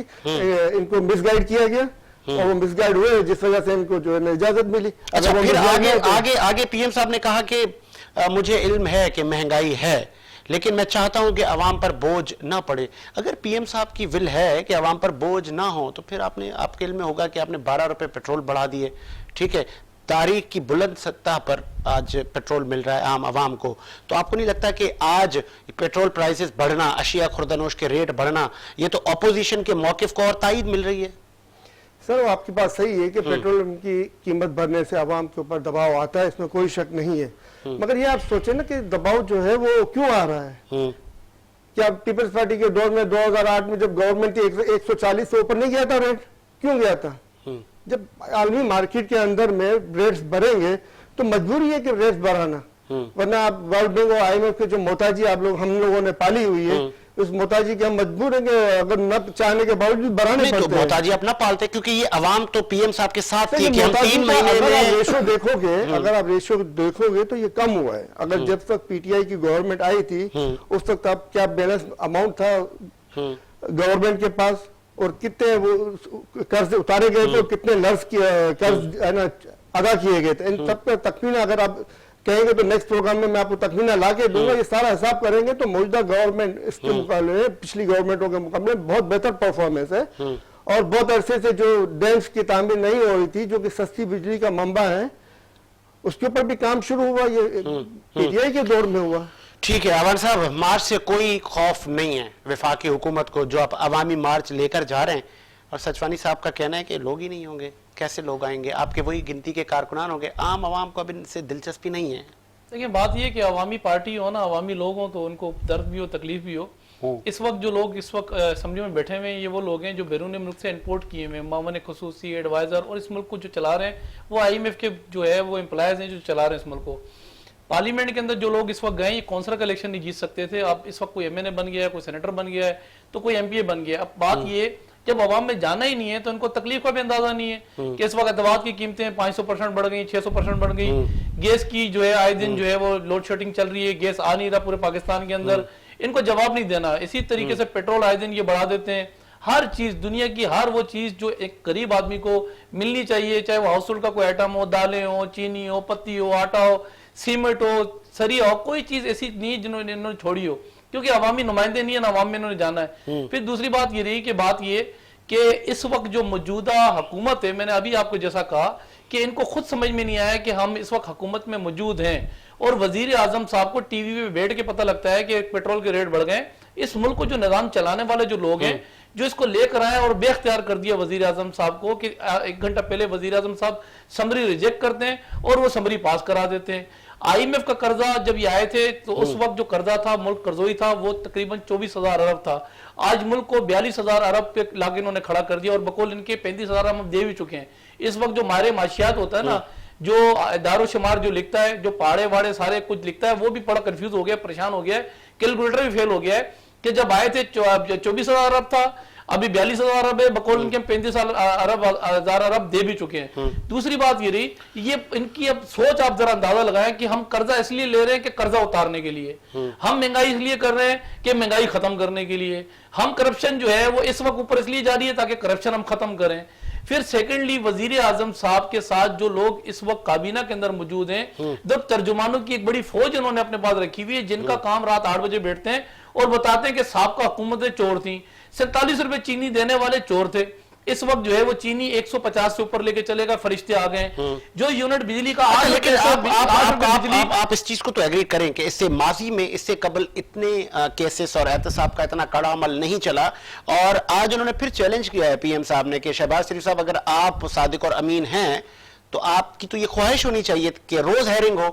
इनको मिसगाइड किया गया। और वो मिसगाइड हुए, जिस वजह से इनको जो है ना इजाजत मिली। अच्छा, वो फिर misguide आगे होते- आगे आगे पीएम साहब ने कहा कि मुझे इल्म है कि महंगाई है, लेकिन मैं चाहता हूं कि अवाम पर बोझ ना पड़े। अगर पीएम साहब की विल है कि अवाम पर बोझ ना हो, तो फिर आपके इल्म में होगा कि आपने 12 रुपए पेट्रोल बढ़ा दिए, ठीक है, तारीख की बुलंद सतह पर आज पेट्रोल मिल रहा है आम आवाम को, तो आपको नहीं लगता कि आज पेट्रोल प्राइसेस बढ़ना, अशिया खुर्दनोश के रेट बढ़ना, ये तो अपोजिशन के मौकिफ को और तायद मिल रही है? सर, आपकी बात सही है कि पेट्रोल की कीमत बढ़ने से आवाम के ऊपर दबाव आता है, इसमें कोई शक नहीं है। मगर ये आप सोचें ना कि दबाव जो है वो क्यों आ रहा है। क्या पीपल्स पार्टी के दौर में 2008 में जब गवर्नमेंट थी 140 से ऊपर नहीं गया था रेट? क्यों गया था? जब आलमी मार्केट के अंदर में रेट्स बढ़ेंगे तो मजबूरी है कि रेट्स बढ़ाना, वरना आप वर्ल्ड बैंक और IMF के जो मोहताजी हम लोगों ने पाली हुई है, उस मोहताजी के हम मजबूर हैं कि अगर न चाहने के बावजूद बढ़ाने नहीं, तो पड़ते हैं। मोहताजी अपना पालते, क्योंकि ये अवाम तो पीएम साहब के साथ थी देखिए, कि हम मोहताजी 3 का महीने अगर आप में रेशो देखोगे, अगर आप रेशो देखोगे तो ये कम हुआ है। अगर जब तक PTI की गवर्नमेंट आई थी उस तक अब क्या बैलेंस अमाउंट था गवर्नमेंट के पास, और कितने वो कर्ज उतारे गए थे और कितने कर्ज है ना अदा किए गए थे, इन सब का तखमीना अगर आप कहेंगे तो नेक्स्ट प्रोग्राम में मैं आपको तखमीना ला के दूंगा। ये सारा हिसाब करेंगे तो मौजूदा गवर्नमेंट इसके मुकाबले पिछली गवर्नमेंटों के मुकाबले बहुत बेहतर परफॉर्मेंस है। और बहुत अरसे से जो डैम्स की तामीर नहीं हो रही थी, जो कि सस्ती बिजली का मंबा है, उसके ऊपर भी काम शुरू हुआ, ये PTI के दौर में हुआ। ठीक है अवान साहब, मार्च से कोई खौफ नहीं है वफाकी हुकूमत को, जो आप अवामी मार्च लेकर जा रहे हैं, और सचवानी साहब का कहना है कि लोग ही नहीं होंगे। कैसे लोग आएंगे? आपके वही गिनती के कारकुनान होंगे, आम आवाम को अब इनसे दिलचस्पी नहीं है। देखिए, बात ये कि अवामी पार्टी हो ना, अवामी लोग हो, तो उनको दर्द भी हो, तकलीफ भी हो। इस वक्त जो लोग इस वक्त असम्बली में बैठे हुए हैं, ये वो लोग हैं जो बैरून मुल्क से इंपोर्ट किए हुए, मामन खसूसी एडवाइजर, और इस मुल्क को जो चला रहे हैं वो IMF के जो है वो एम्प्लॉयज हैं जो चला रहे हैं इस मुल्क को। पार्लियामेंट के अंदर जो लोग इस वक्त गए, ये कौंसिलर का इलेक्शन नहीं जीत सकते थे। अब इस वक्त कोई MNA बन गया है, कोई सेनेटर बन गया है, तो कोई MPA बन गया। अब बात ये, जब अवाम में जाना ही नहीं है तो इनको तकलीफ का भी अंदाजा नहीं है कि इस वक्त अदवात की कीमतें 500% बढ़ गई, 600% बढ़ गई। गैस की जो है आए दिन जो है वो लोड शेडिंग चल रही है, गैस आ नहीं रहा पूरे पाकिस्तान के अंदर, इनको जवाब नहीं देना। इसी तरीके से पेट्रोल आए दिन ये बढ़ा देते हैं। हर चीज, दुनिया की हर वो चीज जो एक गरीब आदमी को मिलनी चाहिए, चाहे वो हाउस होल्ड का कोई आइटम हो, दालें हो, चीनी हो, पत्ती हो, आटा हो, सीमेंट हो, सरिया हो, कोई चीज ऐसी नहीं जिन्होंने इन्होंने छोड़ी हो, क्योंकि अवामी नुमाइंदे नहीं है ना, अवाम में इन्होंने जाना है। फिर दूसरी बात ये रही कि इस वक्त जो मौजूदा हुकूमत है, मैंने अभी आपको जैसा कहा कि इनको खुद समझ में नहीं आया कि हम इस वक्त हुकूमत में मौजूद हैं, और वजीर आजम साहब को टीवी पे बैठ के पता लगता है कि पेट्रोल के रेट बढ़ गए। इस मुल्क को जो निजाम चलाने वाले जो लोग हैं, जो इसको लेकर आए और बेख्तियार कर दिया वजीर आजम साहब को कि 1 घंटा पहले वजीर आजम साहब समरी रिजेक्ट करते हैं और वो समरी पास करा देते हैं। IMF का कर्जा जब ये आए थे तो उस वक्त जो कर्जा था, मुल्क कर्जोई था, वो तकरीबन 24,000 अरब था। आज मुल्क को 42,000 अरब पे लाके इन्होंने खड़ा कर दिया, और बकौल इनके 35,000 हम दे भी चुके हैं। इस वक्त जो मारे माशियात होता है ना, जो दारो शुमार जो लिखता है, जो पाड़े वाड़े सारे कुछ लिखता है, वो भी बड़ा कंफ्यूज हो गया, परेशान हो गया है, कैलकुलेटर भी फेल हो गया है कि जब आए थे 24,000 अरब था, अभी 42,000 अरब है, बकौल इनके 35,000 अरब दे भी चुके हैं। दूसरी बात ये रही, ये इनकी अब सोच आप जरा अंदाजा लगाएं कि हम कर्जा इसलिए ले रहे हैं कि कर्जा उतारने के लिए, हम महंगाई इसलिए कर रहे हैं कि महंगाई खत्म करने के लिए, हम करप्शन जो है वो इस वक्त ऊपर इसलिए जा रही है ताकि करप्शन हम खत्म करें। फिर सेकेंडली, वजीर आजम साहब के साथ जो लोग इस वक्त काबीना के अंदर मौजूद हैं, जब तर्जुमानों की एक बड़ी फौज इन्होंने अपने पास रखी हुई है, जिनका काम रात 8 बजे बैठते हैं और बताते हैं कि साहब हुकूमतें चोर थी, 47 रुपए चीनी देने वाले चोर थे। इस वक्त जो है वो चीनी 150 से ऊपर लेके चलेगा, फरिश्ते आ गए। जो यूनिट बिजली का आज, लेकिन आप इस चीज को तो एग्री करें कि इससे माजी में, इससे कबल इतने केसेस और एहतसाब का इतना कड़ा अमल नहीं चला, और आज उन्होंने फिर चैलेंज किया है पीएम साहब ने कि शहबाज शरीफ साहब, अगर आप सादिक और अमीन हैं तो आपकी तो ये ख्वाहिश होनी चाहिए कि रोज हेयरिंग हो,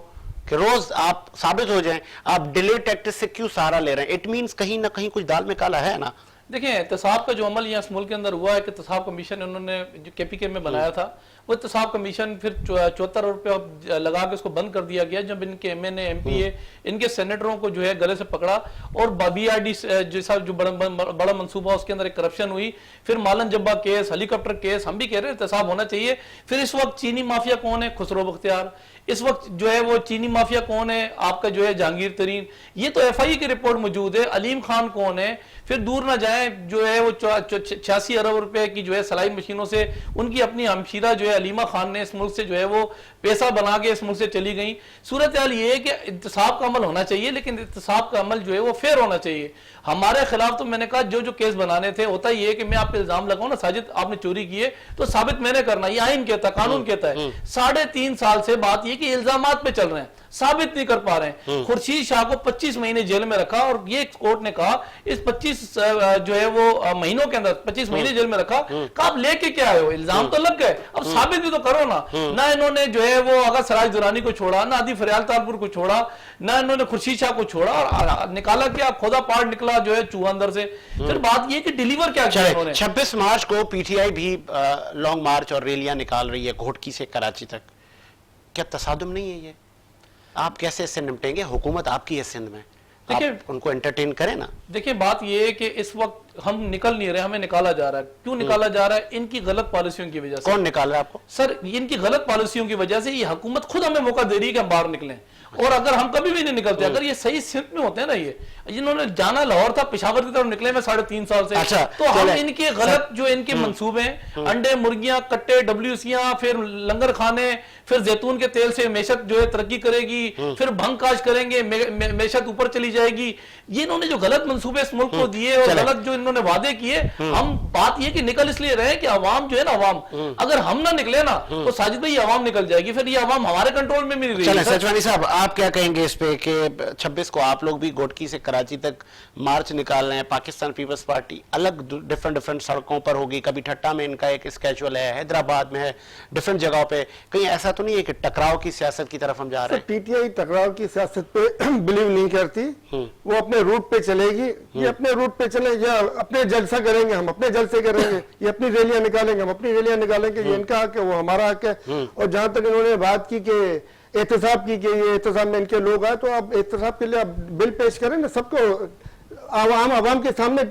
कि रोज आप साबित हो जाएं। आप डिले टैक्टिस से क्यों सहारा ले रहे हैं? इट मींस कहीं ना कहीं कुछ दाल में काला है ना। देखिए, एहतसाब का जो अमल यहाँ इस मुल्क के अंदर हुआ है कि एहतसाब कमीशन उन्होंने जो KPK में बनाया था, वो एहतसाब कमीशन फिर 74 रुपये लगा के उसको बंद कर दिया गया जब इनके MNA MPA इनके सेनेटरों को जो है गले से पकड़ा और BRD जैसा जो बड़ा मंसूबा उसके अंदर एक करप्शन हुई। फिर मालन जब्बा केस, हेलीकॉप्टर केस, हम भी कह रहे हैं एहतसाब होना चाहिए। फिर इस वक्त चीनी माफिया कौन है? खुसरो बख्तियार। इस वक्त जो है वो चीनी माफिया कौन है? आपका जो है जहांगीर तरीन। ये तो FIA की रिपोर्ट मौजूद है। अलीम खान कौन है? फिर दूर ना जाए जो है वो 86 अरब रुपए की जो है सलाई मशीनों से उनकी अपनी हमशीरा जो है अलीमा खान ने इस मुल्क से जो है वो पैसा बना के इस मुल्क से चली गई। सूरत हाल ये है कि इंतसाब का अमल होना चाहिए, लेकिन इंतसाब का अमल जो है वो फेयर होना चाहिए। हमारे खिलाफ तो मैंने कहा जो केस बनाने थे, होता ही है कि मैं आप पे इल्जाम लगाऊं ना साजिद आपने चोरी की है तो साबित मैंने करना, ये आइन कहता है, कानून कहता है। 3.5 साल से बात ये कि इल्जामात पे चल रहे हैं, साबित नहीं कर पा रहे हैं। खुर्शीद शाह को 25 महीने जेल में रखा और ये कोर्ट ने कहा इस 25 जो है वो महीनों के अंदर 25 महीने जेल में रखा। कहा आप लेके क्या आए हो? इल्जाम तो लग गए, अब साबित भी तो करो ना इन्होंने जो है वो अगर सराज दुरानी को छोड़ा, ना आदि फरियाल तारपुर को छोड़ा, ना इन्होंने खुर्शीद शाह को छोड़ा और निकाला क्या? खोदा पार्ट निकला जो है चूहा अंदर से। फिर बात ये कि डिलीवर क्या किया उन्होंने? 26 मार्च को PTI भी लॉन्ग मार्च और रैलियां निकाल रही है घोटकी से कराची तक। क्या तसादुम नहीं है ये? आप कैसे इससे निपटेंगे? हुकूमत आपकी है सिंध में, देखिए उनको एंटरटेन करें ना। देखिए बात ये है कि इस वक्त हम निकल नहीं रहे, हमें निकाला जा रहा है। क्यों निकाला जा रहा है? इनकी गलत पॉलिसियों की वजह से। कौन निकाल रहा है आपको? सर इनकी गलत पॉलिसियों की वजह से ये हुकूमत खुद हमें मौका दे रही है कि हम बाहर निकलें। और अगर हम कभी भी नहीं निकलते, अगर ये सही सिंध में होते हैं ना, ये जिन्होंने जाना लाहौर था, पेशावर की तरफ निकले मैं 3.5 साल से। अच्छा, तो हम इनके गलत जो इनके मंसूबे हैं, अंडे, मुर्गियां, कट्टे, WCयां, फिर लंगर खाने, फिर जैतून के तेल से मैशत जो है तरक्की करेगी, फिर भंग काश करेंगे, मैशत ऊपर चली जाएगी। ये इन्होंने जो गलत मंसूबे इस मुल्क को दिए और गलत जो इन्होंने वादे किए, हम बात ये कि निकल इसलिए रहे कि अवाम जो है ना, अवाम अगर हम ना निकले ना तो साजिद भाई अवाम निकल जाएगी, फिर ये अवाम हमारे कंट्रोल में भी नहीं चलें, रहेगी। सचवानी साहब आप क्या कहेंगे इस पे कि 26 को आप लोग भी घोटकी से कराची तक मार्च निकाल रहे हैं, पाकिस्तान पीपल्स पार्टी अलग डिफरेंट सड़कों पर होगी, कभी ठट्टा में इनका एक स्केजुअल है, हैदराबाद में है, डिफरेंट जगहों पे। कहीं ऐसा तो नहीं है कि टकराव की सियासत की तरफ हम जा रहे हैं? PTI टकराव की सियासत पे बिलीव नहीं करती, वो अपने रूट पे चलेगी। ये अपने रूट पे चले, या अपने जलसा करेंगे, हम अपने जलसे करेंगे, ये अपनी रैलियां निकालेंगे, हम अपनी रैलियां निकालेंगे। ये इनका हक है, वो हमारा हक है। और जहां तक इन्होंने बात की कि एहतसाब की कि ये एहतसाब में इनके लोग आए, तो आप एहतसाब के लिए आप बिल पेश करें ना, सबको आवाम के सामने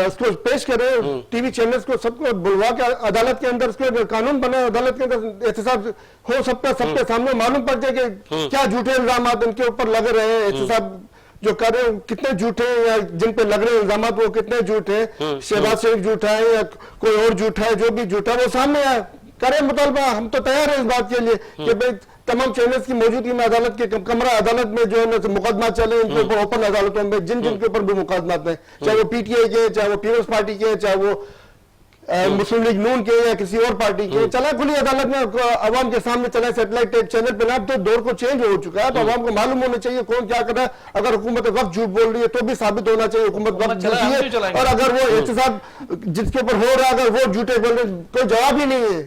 उसको पेश करें, टीवी चैनल्स को सबको बुलवा के अदालत के अंदर उसको कानून बने, अदालत के अंदर एहतसाब हो, सबके सामने मालूम पड़ जाए कि क्या झूठे इल्जाम इनके ऊपर लग रहे हैं, एहतसाब जो कर रहे हैं कितने झूठे हैं, या जिन पे लग रहे हैं इल्जाम वो कितने झूठे हैं, शहबाज शरीफ झूठा है या कोई और झूठा है, जो भी झूठा है वो सामने आए, करें मुतालबा। हम तो तैयार हैं इस बात के लिए कि भाई तमाम चैनल्स की मौजूदगी में अदालत के कमरा अदालत में जो है ना मुकदमा चले इनके ऊपर, ओपन अदालतों में जिन के ऊपर भी मुकदमा है, चाहे वो PTI के, चाहे वो पीपल्स पार्टी के, चाहे वो मुस्लिम लीग नून के या किसी और पार्टी के, चला खुली अदालत में अवाम के सामने चला, सैटेलाइट टेप चैनल पे ना। तो दौर को चेंज हो चुका है, तो अवाम को मालूम होना चाहिए कौन क्या कर रहा है। अगर हुकूमत वक्त झूठ बोल रही है तो भी साबित होना चाहिए हुकूमत वक्त झूठी है, और अगर वो एहतसाब जिसके ऊपर हो रहा है अगर वो झूठे बोल रहे, कोई जवाब ही नहीं है।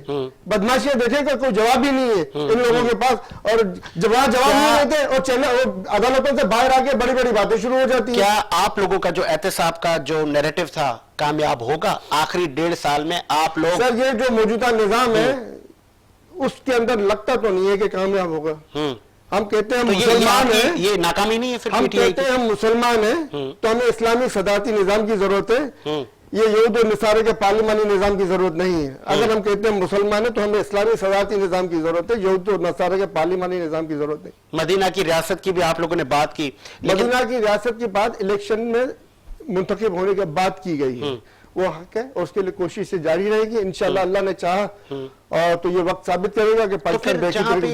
बदमाशियां देखेगा, कोई जवाब ही नहीं है इन लोगों के पास, और जब वहां जवाब नहीं देते और चैनल अदालतों से बाहर आके बड़ी बड़ी बातें शुरू हो जाती है। क्या आप लोगों का जो एहतसाब का जो नैरेटिव था कामयाब होगा? आखिरी 1.5 साल में आप लोग, सर ये जो मौजूदा निजाम है उसके अंदर लगता तो नहीं है कि कामयाब होगा। हम कहते हैं हम मुसलमान हैं, ये नाकामी नहीं है फिर? हम कहते हैं हम मुसलमान हैं तो हमें इस्लामी सदारती निजाम की जरूरत है, ये यहूद और नसारे के पार्लिमानी निजाम की जरूरत नहीं है। अगर हम कहते हैं मुसलमान है तो हमें इस्लामी सदारती निजाम की जरूरत है, यहूद और नसारे के पार्लिमानी निजाम की जरूरत है। मदीना की रियासत की भी आप लोगों ने बात की, मदीना की रियासत की बात इलेक्शन में मुंतखब होने के बाद की गई है, वो हक है और उसके लिए कोशिश से जारी रहेगी इंशाल्लाह। अल्लाह ने चाहा और तो ये वक्त साबित करेगा कि तो फिर जहां पे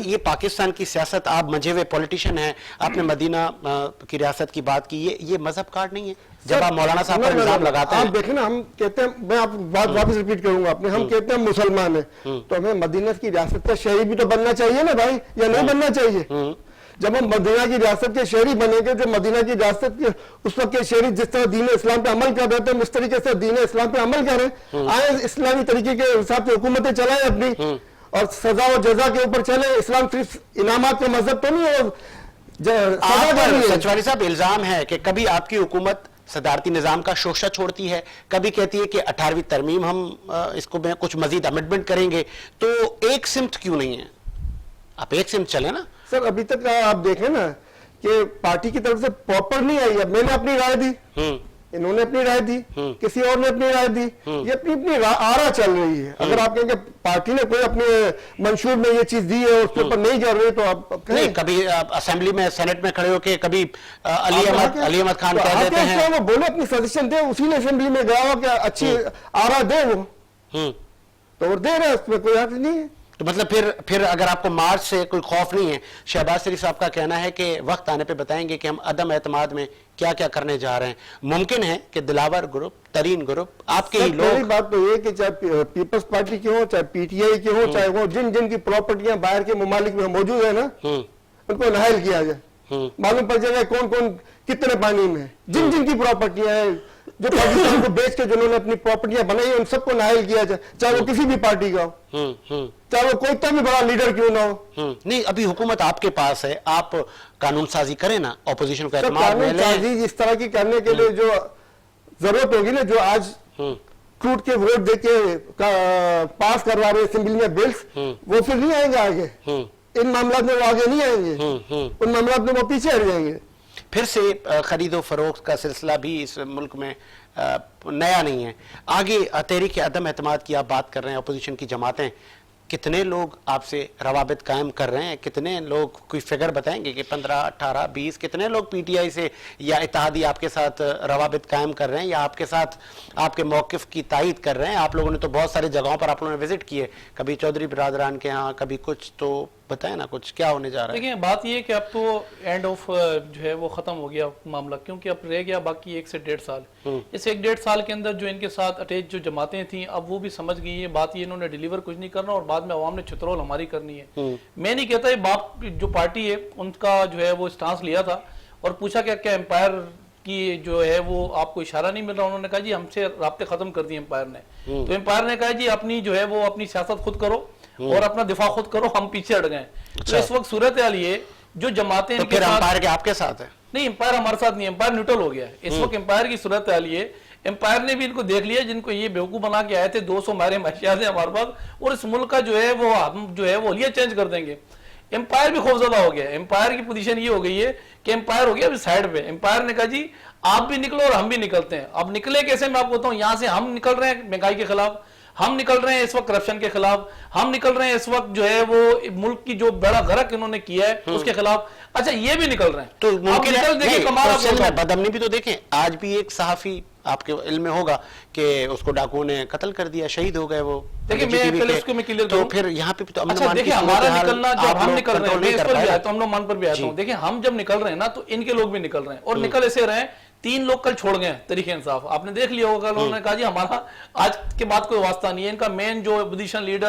ये पाकिस्तान की सियासत, आप मजे हुए पॉलिटिशियन हैं, आपने मदीना की रियासत की बात की, ये मजहब कार्ड नहीं है? जब आप मौलाना साहब पर इल्जाम लगाते हैं, आप देखें ना, हम कहते हैं, मैं आप बात वापस रिपीट करूंगा अपने, हम कहते हैं मुसलमान है तो हमें मदीना की रियासत का शहरी भी तो बनना चाहिए ना भाई, या नहीं बनना चाहिए? जब हम मदीना की रियासत के शहरी बनेंगे, जो मदीना की रियासत के उस वक्त के शहरी जिस तरह दीन इस्लाम पे अमल कर रहे थे, इस तरीके से दीन इस्लाम पे अमल करें, आए इस्लामी तरीके के हिसाब से हुकूमतें चलाएं अपनी, और सजा और जजा के ऊपर चले। इस्लाम सिर्फ इनामात का मजहब तो नहीं है। सचवानी साहब इल्जाम है कि कभी आपकी हुकूमत सदारती निज़ाम का शोशा छोड़ती है, कभी कहती है कि 18वीं तरमीम हम इसको में कुछ मजीद अमेंडमेंट करेंगे। तो एक सिमत क्यों नहीं है? आप एक सिमत चले ना सर। अभी तक आप देखें ना कि पार्टी की तरफ से प्रॉपर नहीं आई है। मैंने अपनी राय दी, इन्होंने अपनी राय दी, किसी और ने अपनी राय दी, ये अपनी अपनी आरा चल रही है। अगर आप कहेंगे पार्टी ने कोई अपने मंशूर में ये चीज दी है उसके ऊपर नहीं कर रही, तो आप नहीं, कभी असेंबली में सेनेट में खड़े होके कभी अली अहमद खान कह देते हैं, वो बोले अपनी सजेशन दे, उसी ने असेंबली में गया हो कि अच्छी आरा दे वो, तो वो दे रहे हैं, उसमें कोई हर्ज नहीं है। तो मतलब फिर अगर आपको मार्च से कोई खौफ नहीं है, शहबाज शरीफ साहब का कहना है कि वक्त आने पे बताएंगे कि हम अदम एतमाद में क्या क्या करने जा रहे हैं। मुमकिन है कि दिलावर ग्रुप, तरीन ग्रुप, आपके ही लोग। बात तो ये कि चाहे पीपल्स पार्टी की हो, चाहे पीटीआई की हो, चाहे वो जिन की प्रॉपर्टियां बाहर के मुमालिक में मौजूद है ना, उनको नाहल किया जाए, मालूम पड़ जाएगा कौन कौन कितने पानी में है। जिन की प्रॉपर्टियां हैं जो पाकिस्तान को बेच के जिन्होंने अपनी प्रॉपर्टियां बनाई है, उन सबको नाहल किया जाए, चाहे वो किसी भी पार्टी का हो, चाहे वो कोई तो भी बड़ा लीडर क्यों ना हो। नहीं, अभी हुकूमत आपके पास है, आप कानून साजी करें ना, ऑपोजिशन को एतमाद में कानून लें। साजी इस तरह की करने के लिए जो जरूरत होगी ना, जो आज टूट के वोट देके पास करवा रहे असेंबली में बिल्स, वो फिर नहीं आएंगे आगे। इन मामला में वो आगे नहीं आएंगे, उन मामला में वो पीछे हट जाएंगे। फिर से खरीदो फरोख्त का सिलसिला भी इस मुल्क में नया नहीं है। आगे तहरीक अदम एतमाद की आप बात कर रहे हैं, अपोजिशन की जमातें, कितने लोग आपसे रवाबित कायम कर रहे हैं? कितने लोग, कोई फिगर बताएंगे कि 15, 18, 20 कितने लोग पीटीआई से या इत्तेहादी आपके साथ रवाबित कायम कर रहे हैं या आपके साथ आपके मौक़िफ़ की तायीद कर रहे हैं? आप लोगों ने तो बहुत सारी जगहों पर आप लोगों ने विजिट किए, कभी चौधरी बिरादरान के यहाँ, कभी कुछ, तो बताएं ना कुछ क्या होने जा रहा है? देखिए, बात ये है कि अब तो एंड ऑफ जो है वो खत्म हो गया मामला, क्योंकि अब रह गया बाकी 1 से 1.5 साल। इस 1-1.5 साल के अंदर जो इनके साथ अटैच जो जमातें थी, अब वो भी समझ गई है बात, ये इन्होंने डिलीवर कुछ नहीं करना और बाद में अवाम ने छितरौल हमारी करनी है। मैं नहीं कहता, ये बाप जो पार्टी है उनका जो है वो स्टांस लिया था और पूछा क्या एम्पायर की जो है वो आपको इशारा नहीं मिल रहा? उन्होंने कहा जी हमसे राब्ते खत्म कर दिए एम्पायर ने। तो एम्पायर ने कहा जी अपनी जो है वो अपनी सियासत खुद करो और अपना दिफा खुद करो, हम पीछे हट गए। तो इस वक्त सूरत हाल ये जो जमातें, तो फिर एम्पायर के आपके साथ है? नहीं, एम्पायर हमारे साथ नहीं, एम्पायर न्यूट्रल हो गया है इस वक्त। एम्पायर की सूरत हाल ये, एम्पायर ने भी इनको देख लिया जिनको ये बेवकूफ बना के आए थे, 200 मारे मशियात है हमारे पास, और इस मुल्क का जो है वो हम जो है वो लिए चेंज कर देंगे। एम्पायर भी खौफजदा हो गया। एम्पायर की पोजीशन ये हो गई है कि एम्पायर हो गया अभी साइड पे। एम्पायर ने कहा जी आप भी निकलो और हम भी निकलते हैं। अब निकले कैसे, मैं आपको बताऊं। यहां से हम निकल रहे हैं महंगाई के खिलाफ, हम निकल रहे हैं इस वक्त करप्शन के खिलाफ, हम निकल रहे हैं इस वक्त जो है वो मुल्क की जो बड़ा गरक इन्होंने किया है उसके खिलाफ। अच्छा, ये भी निकल रहे हैं तो मुमकिन है बदमनी भी तो देखें, आज भी एक सहाफी आपके इल्म में होगा कि उसको डाकुओं ने कत्ल कर दिया, शहीद हो गए वो। देखिए मैं पहले उसको मैं क्लियर तो फिर यहाँ पे तो अच्छा देखिए, हमारा निकलना जब हम निकल रहे हैं, मैं इस पर भी आता हूं, हम लोग मान पर भी आता हूं। देखिए हम जब निकल रहे हैं ना, तो इनके लोग भी निकल रहे हैं और निकल ऐसे रहे हैं। 3 लोग कल छोड़ गए तरीके इंसाफ, आपने देख लिया होगा। उन्होंने कहा जी हमारा आज के बाद कोई वास्ता नहीं है। इनका मेन जो अपोजिशन लीडर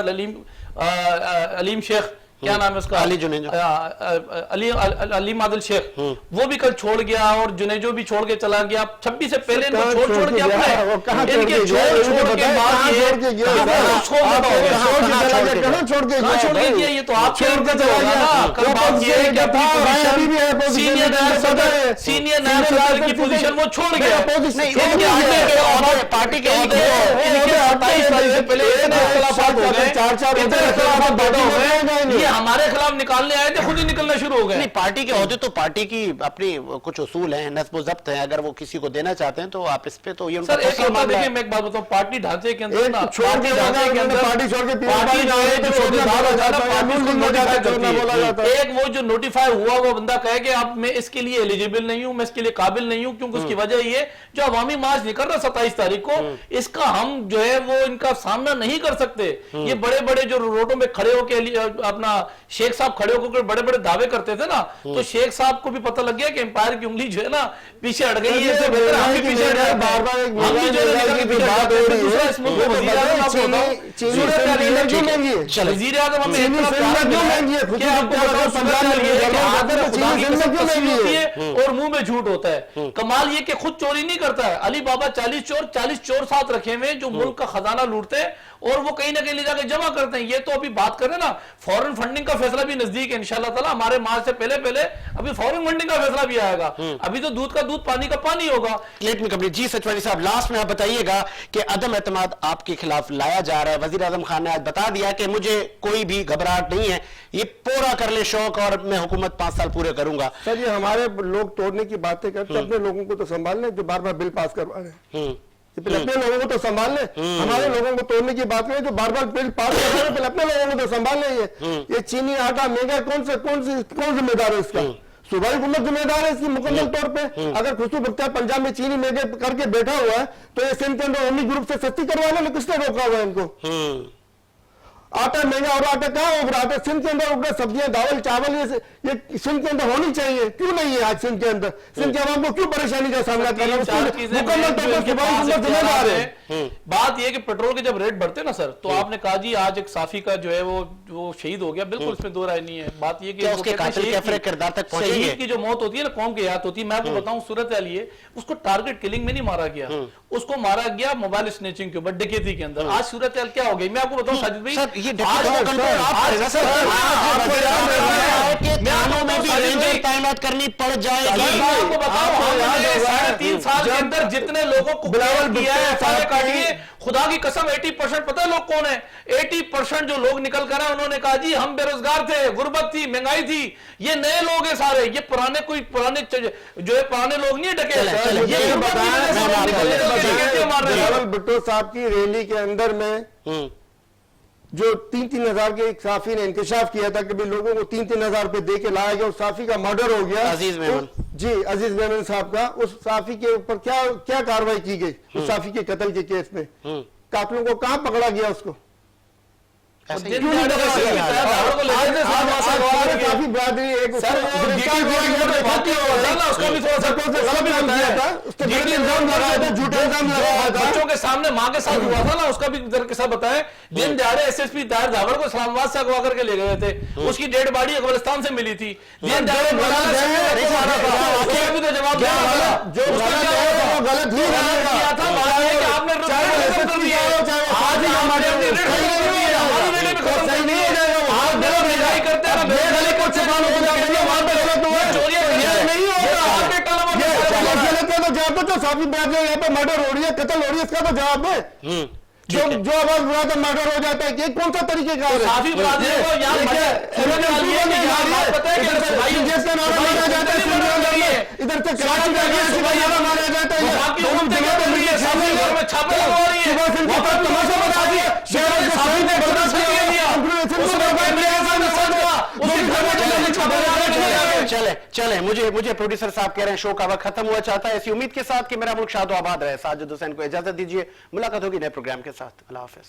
अलीम शेख, क्या नाम है उसका, अलीम आदिल शेख, वो भी कल छोड़ गया और जुनेजो भी छोड़ के चला गया। 26 से पहले इनको छोड़ के इनके छोड़ के बाद छोड़ के गया, ये तो आप छोड़ के चला गया। कल बात ये है कि सीनियर नायब सदर की पोजीशन वो छोड़ गया। पार्टी के 27 तारीख से पहले इतने इख्तिलाफात हो गए, इतने इख्तिलाफात पैदा हो गए, ये हमारे खिलाफ निकालने आए थे, खुद ही निकलना शुरू हो गए। नहीं, पार्टी के होते तो पार्टी की अपनी कुछ उसूल हैं, नस्ब ज़ब्त है, अगर वो किसी को देना चाहते हैं तो आप इस पे तो ये उनका देखिए मैं एक बात बताऊं, पार्टी ढांचे के अंदर ना, पार्टी ढांचे के अंदर पार्टी छोड़ के पार्टी जो है जो एक वो जो नोटिफाई हुआ वो बंदा कहे कि अब मैं इसके लिए एलिजिबल नहीं हूं, मैं इसके लिए काबिल नहीं हूं, क्योंकि उसकी वजह ये जो अवामी मार्च निकल रहा 27 तारीख को, इसका हम जो है वो इनका सामना नहीं कर सकते। ये बड़े बड़े जो रोडों में खड़े होकर अपना शेख साहब खड़े होकर बड़े बड़े दावे करते थे ना, तो शेख साहब को भी पता लग गया कि एम्पायर की उंगली जो है ना पीछे हट गई है। हम भी पीछे हट गए, बार-बार एक वजीर आजम हमें और मुंह में झूठ होता है। कमाल ये कि खुद चोरी नहीं करता है। अली बाबा 40 चोर साथ रखे हुए जो मुल्क का खजाना लूटते हैं और वो कहीं ना कहीं ले जाकर जमा करते हैं। ये तो अभी बात करें ना फॉरेन फंडिंग का फैसला भी नजदीक है इंशाल्लाह ताला। हमारे मार्च से पहले पहले अभी फॉरेन फंडिंग का फैसला भी आएगा। अभी तो दूध का दूध पानी का पानी होगा। Let me complete. जी सचवानी साहब, लास्ट में आप बताइएगा कि अदम एतमाद आपके खिलाफ लाया जा रहा है। वजीर आजम खान ने आज बता दिया कि मुझे कोई भी घबराहट नहीं है, ये पूरा कर ले शौक और मैं हुकूमत 5 साल पूरे करूंगा। सर ये हमारे लोग तोड़ने की बातें करते, अपने लोगों को तो संभाल लें जो बार बार बिल पास करवा रहे हैं। ये पहले अपने लोगों को तो संभाल लें, हमारे लोगों को तोड़ने की बात करें जो बार बार बिल पास कर रहे हैं, पहले अपने लोगों को तो संभाल लें। ये चीनी आटा महंगा कौन जिम्मेदार है इसका? सूबाई हुकूमत जिम्मेदार है इसकी मुकम्मल तौर पे। अगर खुशबू बख्तियार पंजाब में चीनी महंगे करके बैठा हुआ है तो ये सिंध के अंदर ओमी ग्रुप से सस्ती करवा लो, किसने रोका हुआ है इनको? आटा महंगा और आटा कहाँ उग रहा है? सिंध के अंदर उग रहा, सब्जियां दावल चावल ये सिंध के अंदर होनी चाहिए, क्यों नहीं है आज सिंध के अंदर? सिंध के आवाम को क्यों परेशानी का सामना करना है? मुकम्मल तौर पर सूबाई हुकूमत जिम्मेदार है। बात यह कि पेट्रोल के जब रेट बढ़ते ना सर, तो आपने कहा जी आज एक साफी का जो है वो शहीद हो गया, बिल्कुल इसमें दो राय नहीं है। बात यह कि उसके कातिल के अफरे किरदार तक पहुंचेंगे। शहीद की जो मौत होती है ना, कौम की याद होती है। मैं आपको बताऊं सूरत हाल ये, उसको टारगेट किलिंग में नहीं मारा गया, उसको मारा गया मोबाइल स्नेचिंग के ऊपर, डकैती के अंदर। आज सूरत हाल क्या हो गई मैं आपको बताऊं साजिद भाई, तैनात करनी पड़ जाएगी। आपको बताओ 3.5 साल के अंदर जितने लोगों को बिलावल किया है, सारे काटिए, खुदा की कसम 80% पता है लोग कौन है? 80% जो लोग निकल कर आए उन्होंने कहा जी हम बेरोजगार थे, गुर्बत थी, महंगाई थी। ये नए लोग हैं सारे, ये पुराने कोई पुराने जो है पुराने लोग नहीं है डके। भुट्टो साहब की रैली के अंदर में जो 3-3 हजार के एक साफी ने इंकशाफ किया था कि भी लोगों को 3-3 हजार रुपए दे के लाया गया, उस साफी का मर्डर हो गया। अजीज मेमन जी, अजीज मेमन साहब का, उस साफी के ऊपर क्या कार्रवाई की गई? उस साफी के कत्ल के केस में कातिलों को कहां पकड़ा गया? उसको ऐसे क्यों नहीं पकड़ा गया? काफी बरादरी एक उसका भी थोड़ा सा गलत काम किया था, उसके गलत इल्जाम लगाया था, झूठे इल्जाम लगाया था। बच्चों के सामने मां के साथ हुआ था ना, उसका भी जरा के साथ बताएं। दिन दिहाड़े एसएसपी ताहिर जावर को इस्लामाबाद से अगवा करके ले गए थे, उसकी डेड बॉडी अफगानिस्तान से मिली थी। दिन दिहाड़े भी तो जवाब जो गलत ही किया था, आपने तो साफी बात है, यहाँ पे मर्डर हो रही है, कत्ल हो रही है, इसका तो जवाब है। जो आवाज बुरा तो मर्डर हो जाता है, ये कौन सा तरीके का है? साफी बात है वो यहाँ पता है कि जिसका नारा मारा जाता है इधर से कराची का नारा मारा जाता है, छापे लगवा रही है, तमाशा बता दिया। चले मुझे प्रोड्यूसर साहब कह रहे हैं शो का वक्त खत्म हुआ चाहता है, इसी उम्मीद के साथ कि मेरा मुल्क शाद आबाद रहे। साजिद हुसैन को इजाजत दीजिए, मुलाकात होगी नए प्रोग्राम के साथ। अल्लाह हाफिज।